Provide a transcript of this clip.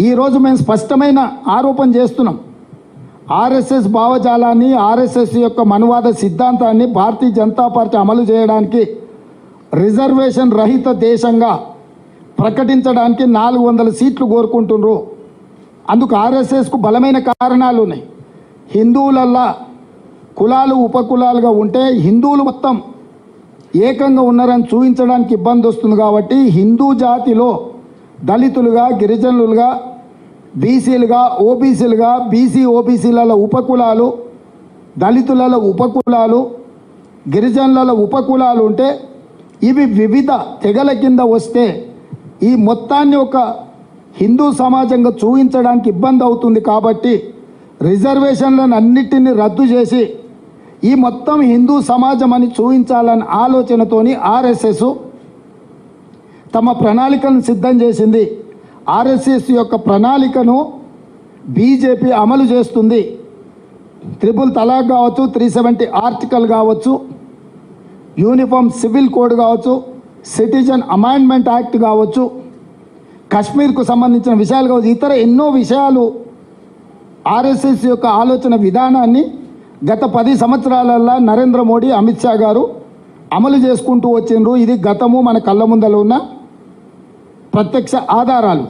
ఈరోజు మేము స్పష్టమైన ఆరోపణ చేస్తున్నాం. ఆర్ఎస్ఎస్ భావజాలాన్ని, ఆర్ఎస్ఎస్ యొక్క మనువాద సిద్ధాంతాన్ని భారతీయ జనతా పార్టీ అమలు చేయడానికి రిజర్వేషన్ రహిత దేశంగా ప్రకటించడానికి 400 సీట్లు కోరుకుంటున్నారు. అందుకు ఆర్ఎస్ఎస్కు బలమైన కారణాలు ఉన్నాయి. హిందువులల్లా కులాలు ఉపకులాలుగా ఉంటే హిందువులు మొత్తం ఏకంగా ఉన్నారని చూపించడానికి ఇబ్బంది వస్తుంది. కాబట్టి హిందూ జాతిలో దళితులుగా, గిరిజనులుగా, బీసీలుగా, ఓబీసీలుగా, బీసీ ఓబీసీలలో ఉపకులాలు, దళితులలో ఉపకులాలు, గిరిజనులలో ఉపకులాలు ఉంటే ఇవి వివిధ తెగల కింద వస్తే ఈ మొత్తాన్ని ఒక హిందూ సమాజంగా చూపించడానికి ఇబ్బంది అవుతుంది. కాబట్టి రిజర్వేషన్లను అన్నిటినీ రద్దు చేసి ఈ మొత్తం హిందూ సమాజం అని చూపించాలన్న ఆలోచనతోని ఆర్ఎస్ఎస్ తమ ప్రణాళికను సిద్ధం చేసింది. ఆర్ఎస్ఎస్ యొక్క ప్రణాళికను బీజేపీ అమలు చేస్తుంది. 3 తలాక్ కావచ్చు, 370 ఆర్టికల్ కావచ్చు, యూనిఫామ్ సివిల్ కోడ్ కావచ్చు, సిటిజన్ అమెండ్మెంట్ యాక్ట్ కావచ్చు, కశ్మీర్కు సంబంధించిన విషయాలు కావచ్చు, ఇతర ఎన్నో విషయాలు ఆర్ఎస్ఎస్ యొక్క ఆలోచన విధానాన్ని గత 10 సంవత్సరాలలో నరేంద్ర మోడీ, అమిత్ షా గారు అమలు చేసుకుంటూ వచ్చిండ్రు. ఇది గతము మన కళ్ళ ముందర ఉన్న ప్రత్యక్ష ఆధారాలు.